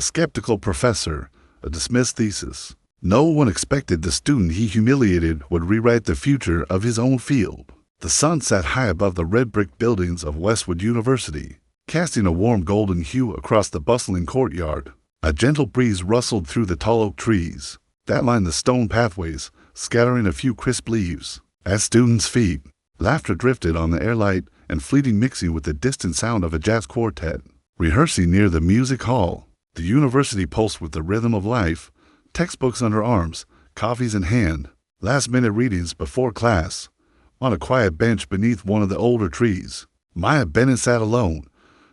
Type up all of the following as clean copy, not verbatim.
skeptical professor, a dismissed thesis. No one expected the student he humiliated would rewrite the future of his own field. The sun sat high above the red brick buildings of Westwood University, casting a warm golden hue across the bustling courtyard. A gentle breeze rustled through the tall oak trees that lined the stone pathways, scattering a few crisp leaves. At students' feet, laughter drifted on the airlight and fleeting, mixing with the distant sound of a jazz quartet rehearsing near the music hall. The university pulsed with the rhythm of life, textbooks under arms, coffees in hand, last-minute readings before class. On a quiet bench beneath one of the older trees, MayaRBennett sat alone.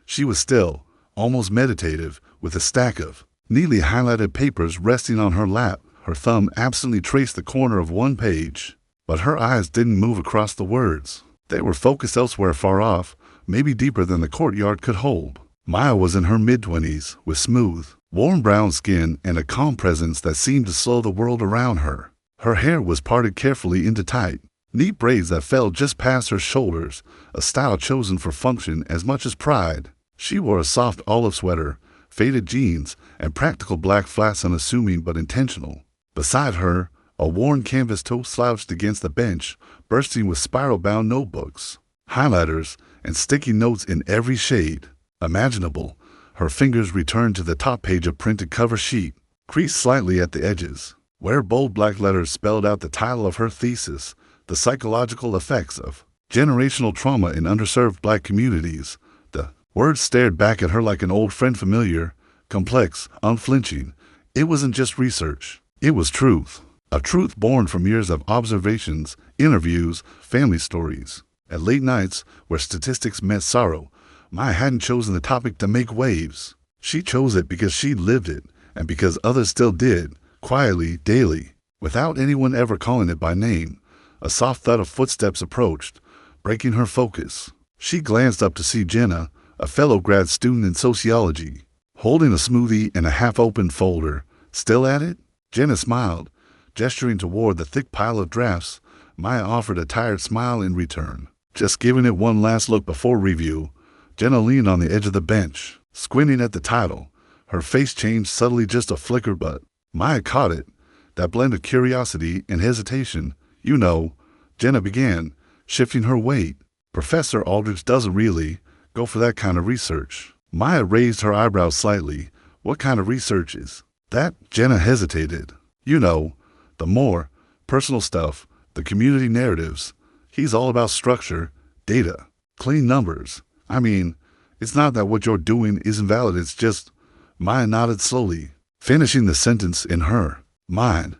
She was still, almost meditative, with a stack of neatly highlighted papers resting on her lap. Her thumb absently traced the corner of one page, but her eyes didn't move across the words. They were focused elsewhere, far off, maybe deeper than the courtyard could hold. Maya was in her mid-20s, with smooth, warm brown skin and a calm presence that seemed to slow the world around her. Her hair was parted carefully into tight, neat braids that fell just past her shoulders, a style chosen for function as much as pride. She wore a soft olive sweater, faded jeans, and practical black flats, unassuming but intentional. Beside her, a worn canvas toe slouched against the bench, bursting with spiral-bound notebooks, highlighters, and sticky notes in every shade imaginable. Her fingers returned to the top page of printed cover sheet, creased slightly at the edges, where bold black letters spelled out the title of her thesis, The Psychological Effects of Generational Trauma in Underserved Black Communities. The words stared back at her like an old friend, familiar, complex, unflinching. It wasn't just research. It was truth. A truth born from years of observations, interviews, family stories. At late nights, where statistics met sorrow, Maya hadn't chosen the topic to make waves. She chose it because she lived it, and because others still did, quietly, daily, without anyone ever calling it by name. A soft thud of footsteps approached, breaking her focus. She glanced up to see Jenna, a fellow grad student in sociology, holding a smoothie and a half-opened folder. Still at it? Jenna smiled, gesturing toward the thick pile of drafts. Maya offered a tired smile in return. Just giving it one last look before review. Jenna leaned on the edge of the bench, squinting at the title. Her face changed subtly, just a flicker, but Maya caught it. That blend of curiosity and hesitation. You know, Jenna began, shifting her weight. Professor Aldrich doesn't really go for that kind of research. Maya raised her eyebrows slightly. What kind of research is that? Jenna hesitated. You know, the more personal stuff, the community narratives. He's all about structure, data, clean numbers. I mean, it's not that what you're doing isn't valid, it's just— Maya nodded slowly, finishing the sentence in her mind.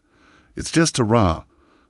It's just too raw,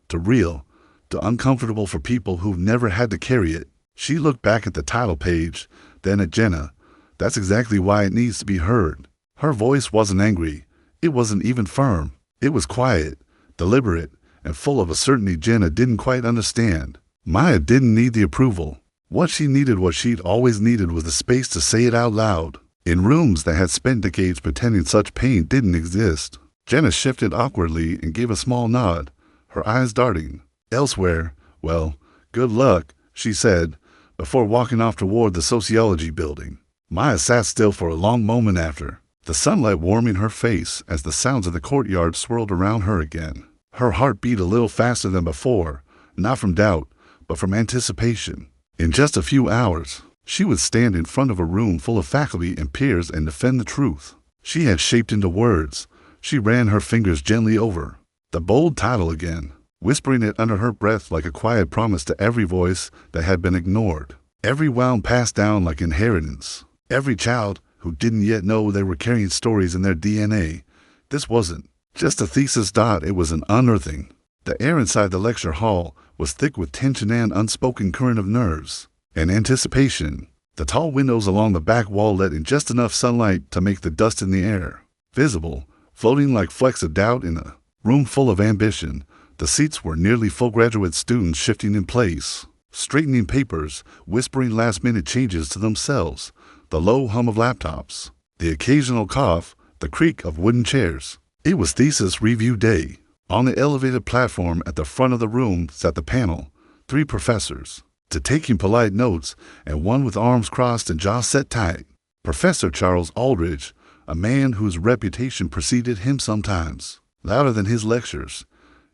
too real, too uncomfortable for people who've never had to carry it. She looked back at the title page, then at Jenna. That's exactly why it needs to be heard. Her voice wasn't angry. It wasn't even firm. It was quiet, deliberate, and full of a certainty Jenna didn't quite understand. Maya didn't need the approval. What she needed, what she'd always needed, was the space to say it out loud, in rooms that had spent decades pretending such pain didn't exist. Jenna shifted awkwardly and gave a small nod, her eyes darting elsewhere. Well, good luck, she said, before walking off toward the sociology building. Maya sat still for a long moment after, the sunlight warming her face as the sounds of the courtyard swirled around her again. Her heart beat a little faster than before, not from doubt, but from anticipation. In just a few hours, she would stand in front of a room full of faculty and peers and defend the truth she had shaped into words. She ran her fingers gently over the bold title again, whispering it under her breath like a quiet promise to every voice that had been ignored, every wound passed down like inheritance, every child who didn't yet know they were carrying stories in their DNA. This wasn't just a thesis. It was an unearthing. The air inside the lecture hall was thick with tension and unspoken current of nerves and anticipation. The tall windows along the back wall let in just enough sunlight to make the dust in the air visible, floating like flecks of doubt in a room full of ambition. The seats were nearly full, graduate students shifting in place, straightening papers, whispering last-minute changes to themselves, the low hum of laptops, the occasional cough, the creak of wooden chairs. It was thesis review day. On the elevated platform at the front of the room sat the panel, 3 professors, two taking polite notes and one with arms crossed and jaw set tight. Professor Charles Aldrich, a man whose reputation preceded him sometimes, louder than his lectures.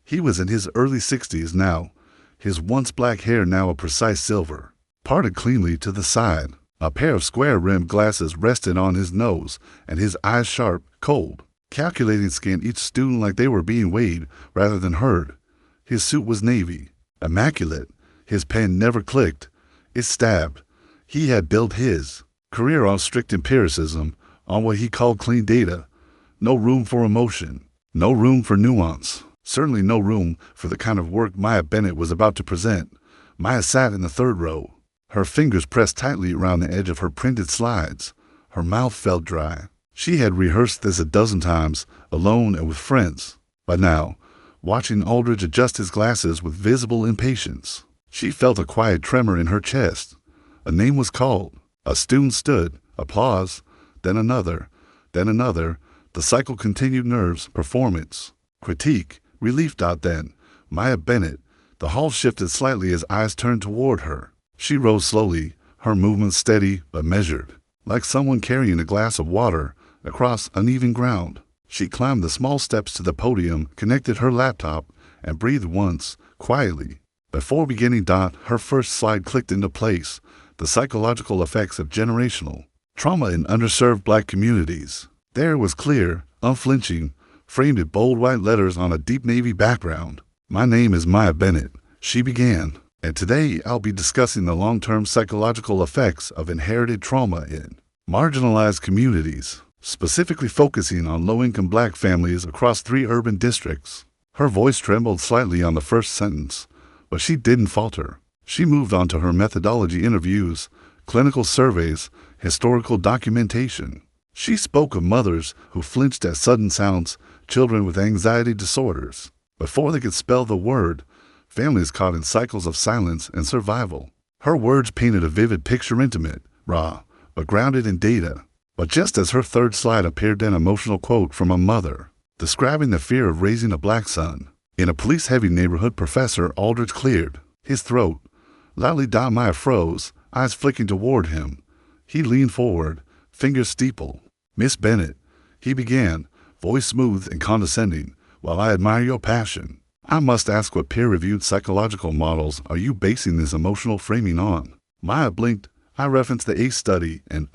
He was in his early 60s now, his once black hair now a precise silver, parted cleanly to the side. A pair of square-rimmed glasses rested on his nose, and his eyes sharp, cold, calculating scanned each student like they were being weighed rather than heard. His suit was navy, immaculate. His pen never clicked. It stabbed. He had built his career on strict empiricism, on what he called clean data. No room for emotion, no room for nuance, certainly no room for the kind of work MayaRBennett was about to present. Maya sat in the third row, her fingers pressed tightly around the edge of her printed slides. Her mouth felt dry. She had rehearsed this a dozen times, alone and with friends. But now, watching Aldridge adjust his glasses with visible impatience, she felt a quiet tremor in her chest. A name was called. A student stood. Applause. Then another. Then another. The cycle continued. Nerves. Performance. Critique. Relief. Then MayaRBennett. The hall shifted slightly as eyes turned toward her. She rose slowly, her movements steady but measured, like someone carrying a glass of water across uneven ground. She climbed the small steps to the podium, connected her laptop, and breathed once, quietly. Before beginning, her first slide clicked into place: the psychological effects of generational trauma in underserved Black communities. There it was clear, unflinching, framed in bold white letters on a deep navy background. "My name is MayaRBennett," she began, "and today I'll be discussing the long-term psychological effects of inherited trauma in marginalized communities, specifically focusing on low-income Black families across 3 urban districts." Her voice trembled slightly on the first sentence, but she didn't falter. She moved on to her methodology: interviews, clinical surveys, historical documentation. She spoke of mothers who flinched at sudden sounds, children with anxiety disorders. Before they could spell the word, families caught in cycles of silence and survival. Her words painted a vivid picture, intimate, raw, but grounded in data. But just as her third slide appeared, an emotional quote from a mother, describing the fear of raising a Black son in a police-heavy neighborhood. Professor Aldridge cleared his throat. Loudly, Maya froze, eyes flicking toward him. He leaned forward, fingers steepled. "Miss Bennett," he began, voice smooth and condescending, "while I admire your passion, I must ask, what peer-reviewed psychological models are you basing this emotional framing on?" Maya blinked. "I referenced the ACE study and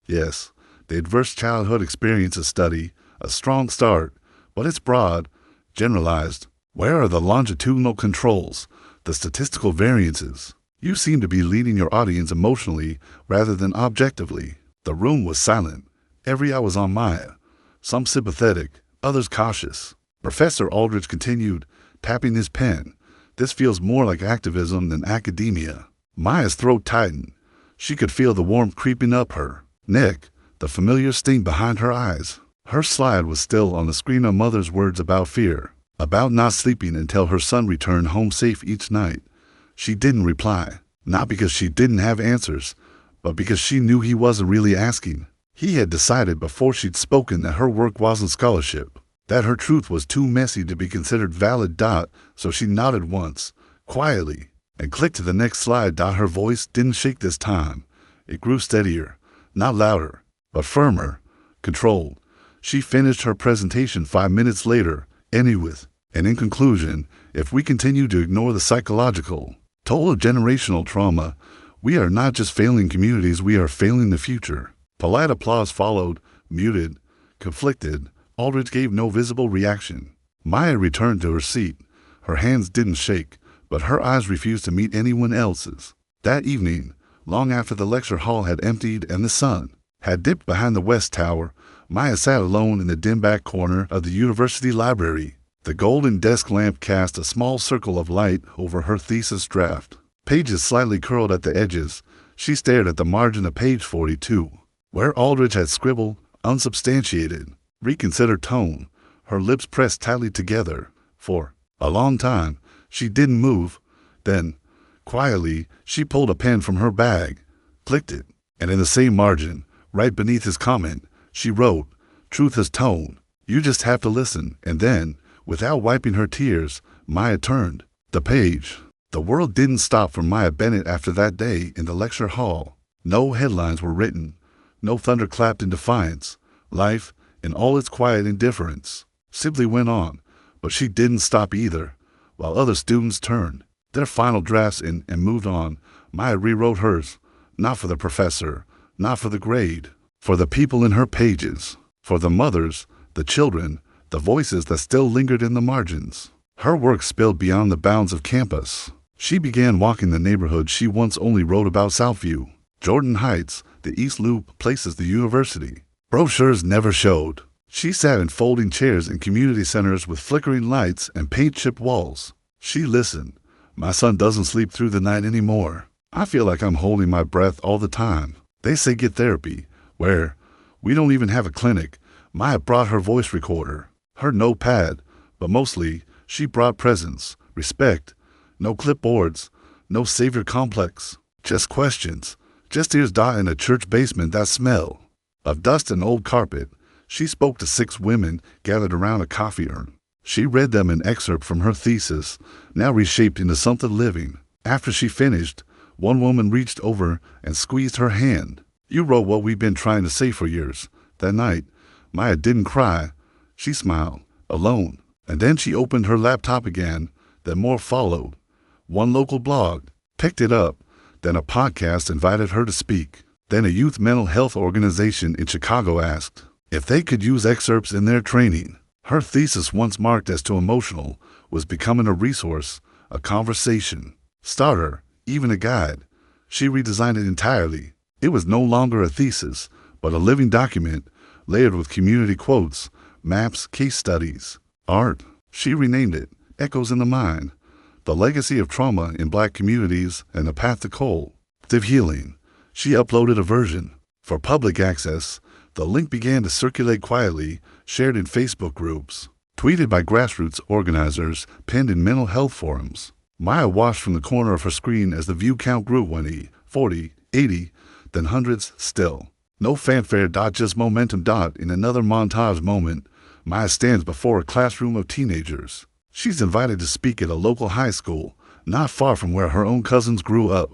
yes, the Adverse Childhood Experiences study, a strong start, but it's broad, generalized. Where are the longitudinal controls, the statistical variances? You seem to be leading your audience emotionally rather than objectively." The room was silent. Every eye was on Maya, some sympathetic, others cautious. Professor Aldridge continued, tapping his pen. "This feels more like activism than academia." Maya's throat tightened. She could feel the warmth creeping up her neck, the familiar sting behind her eyes. Her slide was still on the screen. A mother's words about fear, about not sleeping until her son returned home safe each night. She didn't reply, not because she didn't have answers, but because she knew he wasn't really asking. He had decided before she'd spoken that her work wasn't scholarship, that her truth was too messy to be considered valid. So she nodded once, quietly, and clicked to the next slide. Her voice didn't shake this time. It grew steadier, not louder, but firmer, controlled. She finished her presentation 5 minutes later, ending with, "And in conclusion, if we continue to ignore the psychological toll of generational trauma, we are not just failing communities, we are failing the future." Polite applause followed, muted, conflicted. Aldridge gave no visible reaction. Maya returned to her seat. Her hands didn't shake, but her eyes refused to meet anyone else's. That evening, long after the lecture hall had emptied and the sun had dipped behind the west tower, Maya sat alone in the dim back corner of the university library. The golden desk lamp cast a small circle of light over her thesis draft. Pages slightly curled at the edges. She stared at the margin of page 42, where Aldridge had scribbled, "Unsubstantiated, reconsider tone." Her lips pressed tightly together. For a long time, she didn't move. Then, quietly, she pulled a pen from her bag, clicked it, and in the same margin, right beneath his comment, she wrote, "Truth has tone. You just have to listen." And then, without wiping her tears, Maya turned the page. The world didn't stop for MayaRBennett after that day in the lecture hall. No headlines were written. No thunder clapped in defiance. Life, in all its quiet indifference, simply went on, but she didn't stop either. While other students turned their final drafts in and moved on, Maya rewrote hers, not for the professor, not for the grade, for the people in her pages, for the mothers, the children, the voices that still lingered in the margins. Her work spilled beyond the bounds of campus. She began walking the neighborhood she once only wrote about: Southview, Jordan Heights, the East Loop, places the university. Brochures never showed. She sat in folding chairs in community centers with flickering lights and paint-chipped walls. She listened. My son doesn't sleep through the night anymore. I feel like I'm holding my breath all the time. They say get therapy. Where? We don't even have a clinic. Maya brought her voice recorder, her notepad, but mostly she brought presence, respect. No clipboards, no savior complex, just questions, just ears in a church basement that smell of dust and old carpet. She spoke to 6 women gathered around a coffee urn. She read them an excerpt from her thesis, now reshaped into something living. After she finished, one woman reached over and squeezed her hand. You wrote what we've been trying to say for years. That night, Maya didn't cry. She smiled, alone. And then she opened her laptop again. Then more followed. One local blog picked it up. Then a podcast invited her to speak. Then a youth mental health organization in Chicago asked if they could use excerpts in their training. Her thesis, once marked as too emotional, was becoming a resource, a conversation starter, even a guide. She redesigned it entirely. It was no longer a thesis, but a living document, layered with community quotes, maps, case studies, art. She renamed it Echoes in the Mind: The Legacy of Trauma in Black Communities and the Path to Collective Healing. She uploaded a version for public access. The link began to circulate quietly, shared in Facebook groups, tweeted by grassroots organizers, pinned in mental health forums. Maya watched from the corner of her screen as the view count grew: 20, 40, 80, then hundreds still. No fanfare. Just momentum. In another montage moment, Maya stands before a classroom of teenagers. She's invited to speak at a local high school, not far from where her own cousins grew up.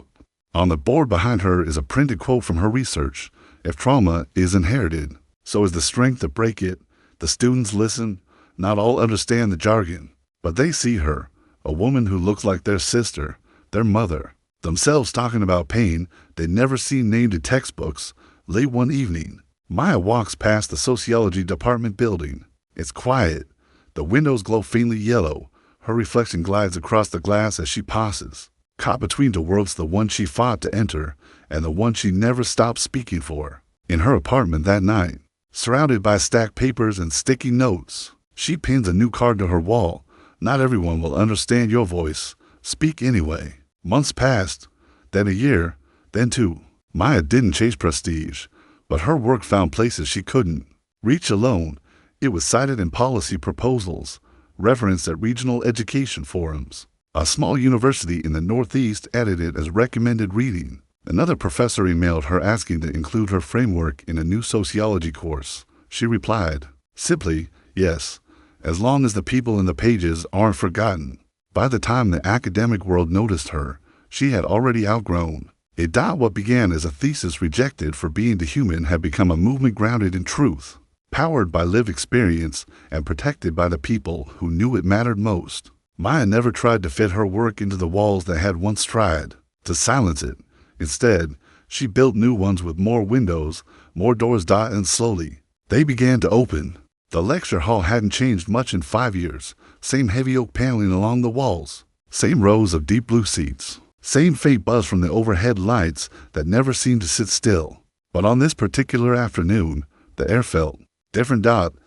On the board behind her is a printed quote from her research: if trauma is inherited, so is the strength to break it. The students listen. Not all understand the jargon, but they see her, a woman who looks like their sister, their mother, themselves, talking about pain they'd never seen named in textbooks. Late one evening, Maya walks past the sociology department building. It's quiet. The windows glow faintly yellow. Her reflection glides across the glass as she passes, caught between 2 worlds: the one she fought to enter and the one she never stopped speaking for. In her apartment that night, surrounded by stacked papers and sticky notes, she pins a new card to her wall: not everyone will understand your voice. Speak anyway. Months passed, then a year, then 2. Maya didn't chase prestige, but her work found places she couldn't reach alone. It was cited in policy proposals, referenced at regional education forums. A small university in the Northeast added it as recommended reading. Another professor emailed her asking to include her framework in a new sociology course. She replied, simply, yes, as long as the people in the pages aren't forgotten. By the time the academic world noticed her, she had already outgrown it. What began as a thesis rejected for being dehuman had become a movement grounded in truth, powered by lived experience and protected by the people who knew it mattered most. Maya never tried to fit her work into the walls that had once tried to silence it. Instead, she built new ones with more windows, more doors. And slowly, they began to open. The lecture hall hadn't changed much in 5 years. Same heavy oak paneling along the walls, same rows of deep blue seats, same faint buzz from the overhead lights that never seemed to sit still. But on this particular afternoon, the air felt different.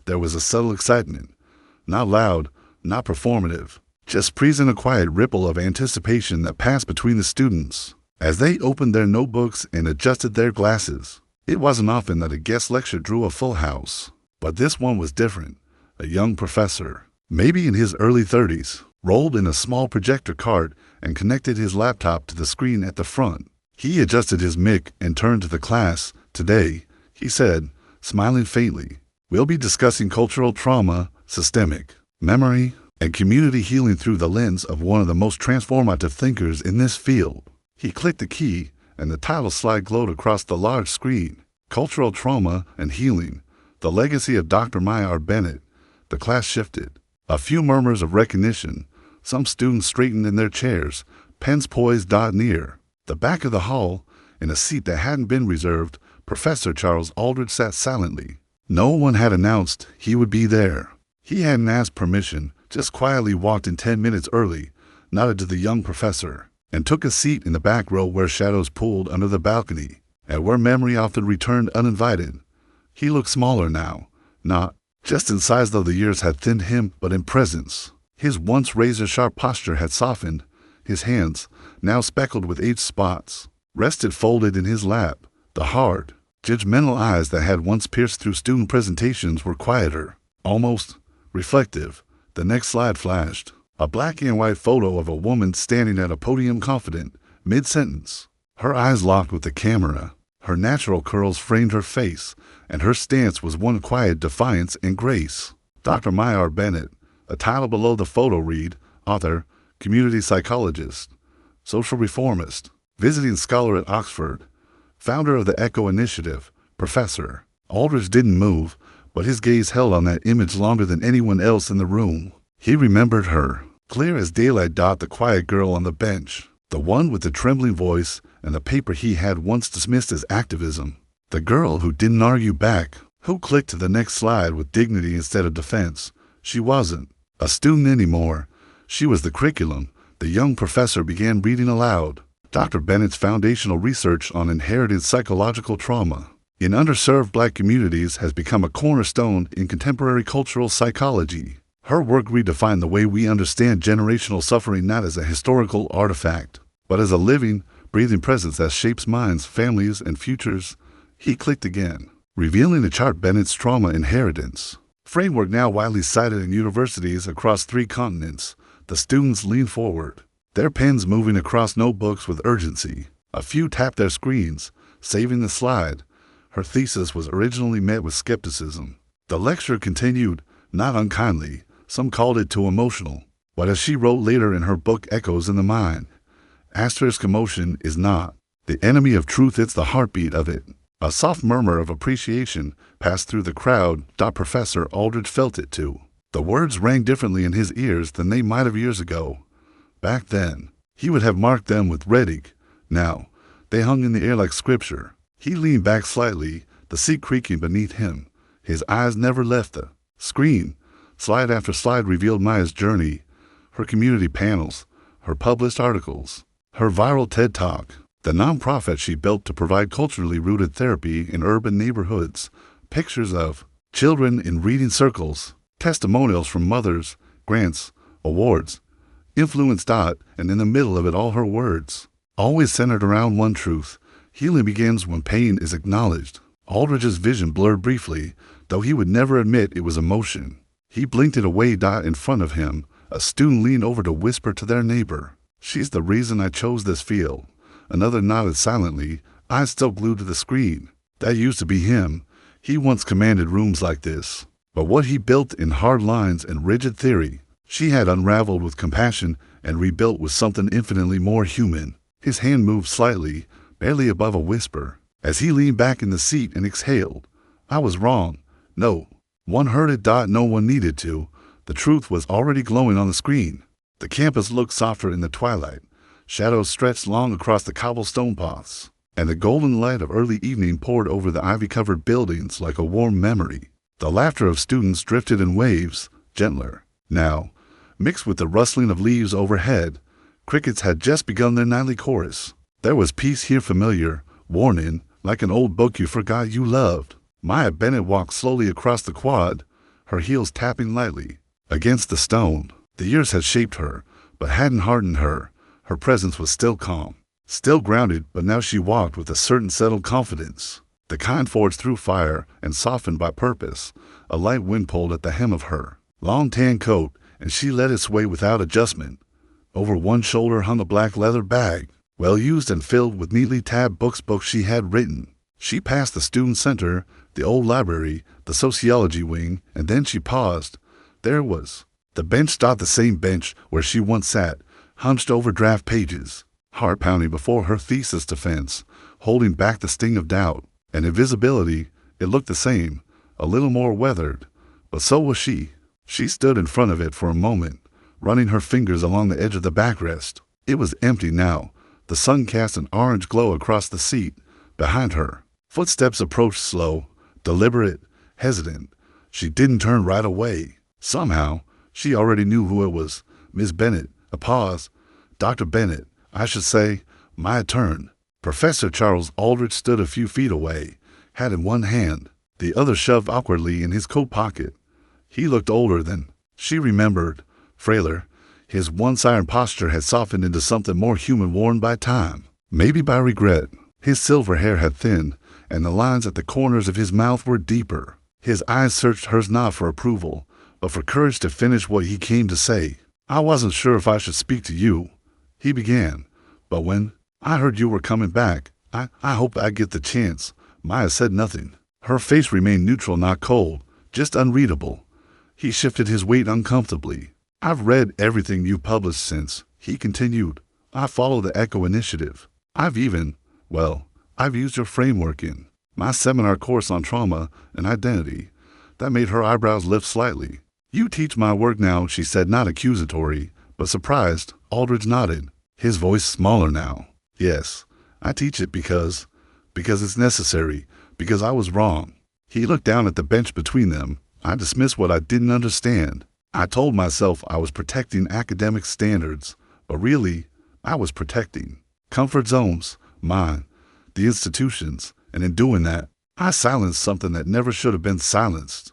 There was a subtle excitement, not loud, not performative, just present, a quiet ripple of anticipation that passed between the students as they opened their notebooks and adjusted their glasses. It wasn't often that a guest lecture drew a full house, but this one was different. A young professor, maybe in his early 30s, rolled in a small projector cart and connected his laptop to the screen at the front. He adjusted his mic and turned to the class. Today, he said, smiling faintly, we'll be discussing cultural trauma, systemic memory, and community healing through the lens of one of the most transformative thinkers in this field. He clicked a key, and the title slide glowed across the large screen: Cultural Trauma and Healing, The legacy of Dr. MayaRBennett. The class shifted. A few murmurs of recognition. Some students straightened in their chairs, pens poised near. The back of the hall, in a seat that hadn't been reserved, Professor Charles Aldrich sat silently. No one had announced he would be there. He hadn't asked permission, just quietly walked in 10 minutes early, nodded to the young professor, and took a seat in the back row where shadows pooled under the balcony, and where memory often returned uninvited. He looked smaller now, not just in size though the years had thinned him, but in presence. His once razor-sharp posture had softened. His hands, now speckled with age spots, rested folded in his lap. The hard, judgmental eyes that had once pierced through student presentations were quieter, almost reflective. The next slide flashed. A black and white photo of a woman standing at a podium, confident, mid-sentence. Her eyes locked with the camera. Her natural curls framed her face, and her stance was one quiet defiance and grace. Dr. MayaRBennett. A title below the photo read, author, community psychologist, social reformist, visiting scholar at Oxford, founder of the Echo Initiative, professor. Aldrich didn't move, but his gaze held on that image longer than anyone else in the room. He remembered her, clear as daylight. The quiet girl on the bench, the one with the trembling voice and the paper he had once dismissed as activism. The girl who didn't argue back, who clicked to the next slide with dignity instead of defense. She wasn't a student anymore. She was the curriculum. The young professor began reading aloud. Dr. Bennett's foundational research on inherited psychological trauma in underserved Black communities has become a cornerstone in contemporary cultural psychology. Her work redefined the way we understand generational suffering, not as a historical artifact, but as a living, breathing presence that shapes minds, families, and futures. He clicked again, revealing a chart: Bennett's trauma inheritance framework, now widely cited in universities across 3 continents. The students leaned forward, their pens moving across notebooks with urgency. A few tapped their screens, saving the slide. Her thesis was originally met with skepticism. The lecture continued, not unkindly. Some called it too emotional. But as she wrote later in her book Echoes in the Mind, emotion is not the enemy of truth, it's the heartbeat of it. A soft murmur of appreciation passed through the crowd. Professor Aldrich felt it too. The words rang differently in his ears than they might have years ago. Back then, he would have marked them with red ink. Now, they hung in the air like scripture. He leaned back slightly, the seat creaking beneath him. His eyes never left the screen. Slide after slide revealed Maya's journey, her community panels, her published articles, her viral TED Talk, the nonprofit she built to provide culturally rooted therapy in urban neighborhoods, pictures of children in reading circles, testimonials from mothers, grants, awards, influence. And in the middle of it all, her words, always centered around one truth: healing begins when pain is acknowledged. Aldrich's vision blurred briefly, though he would never admit it was emotion. He blinked it away. In front of him, a student leaned over to whisper to their neighbor, "She's the reason I chose this field." Another nodded silently, eyes still glued to the screen. That used to be him. He once commanded rooms like this. But what he built in hard lines and rigid theory, she had unraveled with compassion and rebuilt with something infinitely more human. His hand moved slightly, barely above a whisper, as he leaned back in the seat and exhaled. "I was wrong." No one heard it. No one needed to. The truth was already glowing on the screen. The campus looked softer in the twilight. Shadows stretched long across the cobblestone paths, and the golden light of early evening poured over the ivy-covered buildings like a warm memory. The laughter of students drifted in waves, gentler now, mixed with the rustling of leaves overhead. Crickets had just begun their nightly chorus. There was peace here, familiar, worn in, like an old book you forgot you loved. MayaRBennett walked slowly across the quad, her heels tapping lightly against the stone. The years had shaped her, but hadn't hardened her. Her presence was still calm, still grounded, but now she walked with a certain settled confidence, the kind forged through fire and softened by purpose. A light wind pulled at the hem of her long tan coat, and she let it sway without adjustment. Over one shoulder hung a black leather bag, well used and filled with neatly tabbed books she had written. She passed the student center, the old library, the sociology wing, and then she paused. There was the bench. The same bench where she once sat, hunched over draft pages, heart pounding before her thesis defense, holding back the sting of doubt and invisibility. It looked the same, a little more weathered, but so was she. She stood in front of it for a moment, running her fingers along the edge of the backrest. It was empty now. The sun cast an orange glow across the seat behind her. Footsteps approached slow, deliberate, hesitant. She didn't turn right away. Somehow, she already knew who it was. Miss Bennett. A pause. Dr. Bennett. I should say, my turn. Professor Charles Aldrich stood a few feet away, hat in one hand, the other shoved awkwardly in his coat pocket. He looked older than she remembered, frailer. His one-sided posture had softened into something more human, worn by time, maybe by regret. His silver hair had thinned, and the lines at the corners of his mouth were deeper. His eyes searched hers not for approval, but for courage to finish what he came to say. I wasn't sure if I should speak to you, he began, but when I heard you were coming back, I hoped I'd get the chance. Maya said nothing. Her face remained neutral, not cold, just unreadable. He shifted his weight uncomfortably. I've read everything you published since, he continued. I follow the Echo Initiative. I've used your framework in my seminar course on trauma and identity. That made her eyebrows lift slightly. You teach my work now, she said, not accusatory, but surprised. Aldrich nodded, his voice smaller now. Yes, I teach it because it's necessary, because I was wrong. He looked down at the bench between them. I dismissed what I didn't understand. I told myself I was protecting academic standards, but really, I was protecting comfort zones, mine, the institutions, and in doing that, I silenced something that never should have been silenced.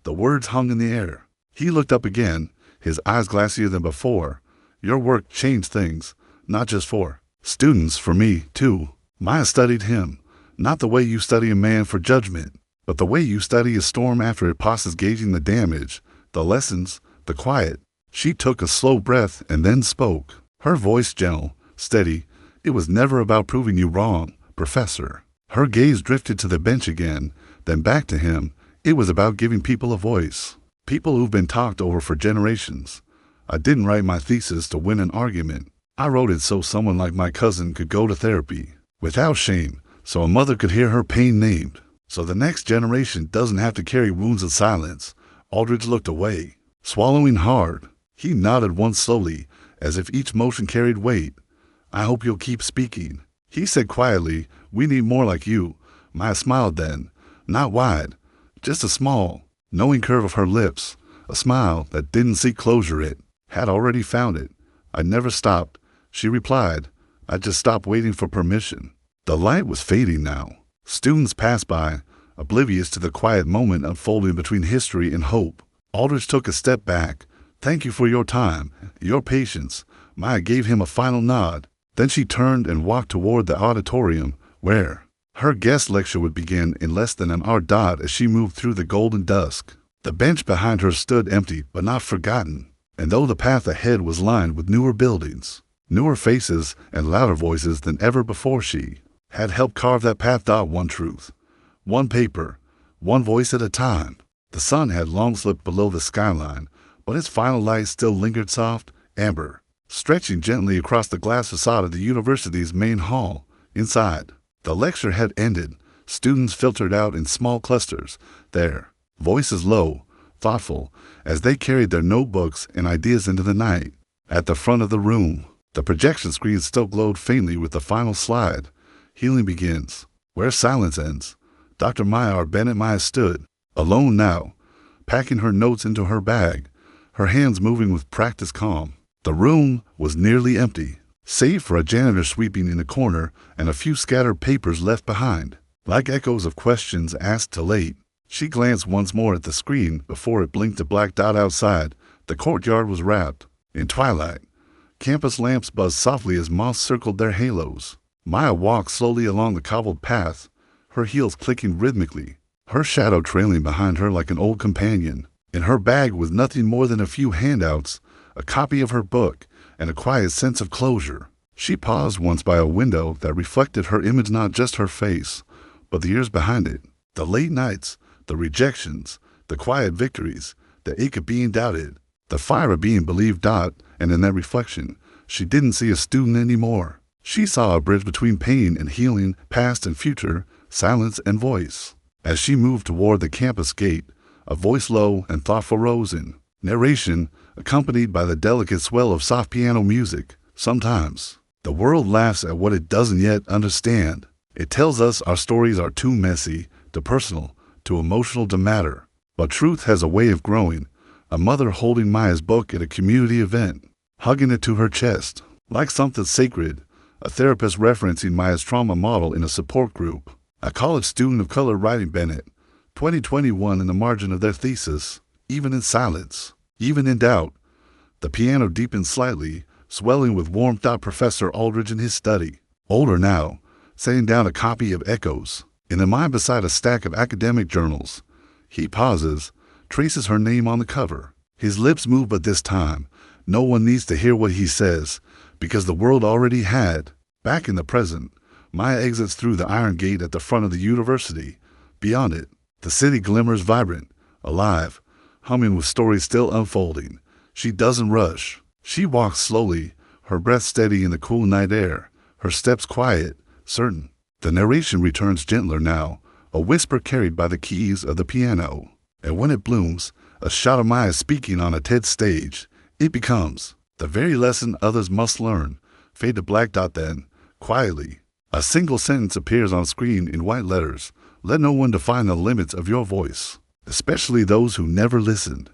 The words hung in the air. He looked up again, his eyes glassier than before. Your work changed things, not just for students, for me, too. Maya studied him, not the way you study a man for judgment, but the way you study a storm after it passes, gauging the damage, the lessons, the quiet. She took a slow breath and then spoke, her voice gentle, steady. It was never about proving you wrong, Professor. Her gaze drifted to the bench again, then back to him. It was about giving people a voice, people who've been talked over for generations. I didn't write my thesis to win an argument. I wrote it so someone like my cousin could go to therapy without shame, so a mother could hear her pain named, so the next generation doesn't have to carry wounds of silence. Aldrich looked away, swallowing hard. He nodded once slowly, as if each motion carried weight. I hope you'll keep speaking, he said quietly. We need more like you. Maya smiled then, not wide, just a small, knowing curve of her lips, a smile that didn't seek closure. It had already found it. I never stopped, she replied. I just stopped waiting for permission. The light was fading now. Students passed by, oblivious to the quiet moment unfolding between history and hope. Aldrich took a step back. Thank you for your time, your patience. Maya gave him a final nod. Then she turned and walked toward the auditorium, where her guest lecture would begin in less than an hour. As she moved through the golden dusk, the bench behind her stood empty but not forgotten. And though the path ahead was lined with newer buildings, newer faces, and louder voices than ever before, she had helped carve that path. One truth, one paper, one voice at a time. The sun had long slipped below the skyline, but its final light still lingered, soft, amber, stretching gently across the glass facade of the university's main hall. Inside, the lecture had ended. Students filtered out in small clusters, their voices low, thoughtful, as they carried their notebooks and ideas into the night. At the front of the room, the projection screen still glowed faintly with the final slide. Healing begins where silence ends. Dr. MayaRBennett. Maya stood, alone now, packing her notes into her bag, her hands moving with practiced calm. The room was nearly empty, save for a janitor sweeping in a corner and a few scattered papers left behind, like echoes of questions asked too late. She glanced once more at the screen before it blinked a black dot outside. The courtyard was wrapped in twilight. Campus lamps buzzed softly as moths circled their halos. Maya walked slowly along the cobbled path, her heels clicking rhythmically, her shadow trailing behind her like an old companion. In her bag was nothing more than a few handouts, a copy of her book, and a quiet sense of closure. She paused once by a window that reflected her image, not just her face, but the years behind it. The late nights, the rejections, the quiet victories, the ache of being doubted, the fire of being believed. And in that reflection, she didn't see a student anymore. She saw a bridge between pain and healing, past and future, silence and voice. As she moved toward the campus gate, a voice low and thoughtful rose in narration, accompanied by the delicate swell of soft piano music. Sometimes, the world laughs at what it doesn't yet understand. It tells us our stories are too messy, too personal, too emotional to matter. But truth has a way of growing. A mother holding Maya's book at a community event, hugging it to her chest, like something sacred. A therapist referencing Maya's trauma model in a support group. A college student of color writing Bennett, 2021 in the margin of their thesis. Even in silence, even in doubt. The piano deepened slightly, swelling with warmth. Professor Aldridge in his study, older now, setting down a copy of Echoes. In the mind beside a stack of academic journals. He pauses, traces her name on the cover. His lips move, but this time, no one needs to hear what he says, because the world already had. Back in the present, Maya exits through the iron gate at the front of the university. Beyond it, the city glimmers vibrant, alive, humming with stories still unfolding. She doesn't rush. She walks slowly, her breath steady in the cool night air, her steps quiet, certain. The narration returns gentler now, a whisper carried by the keys of the piano. And when it blooms, a shot of Maya speaking on a TED stage, it becomes the very lesson others must learn. Fade to black. Then, quietly, a single sentence appears on screen in white letters. Let no one define the limits of your voice, especially those who never listened.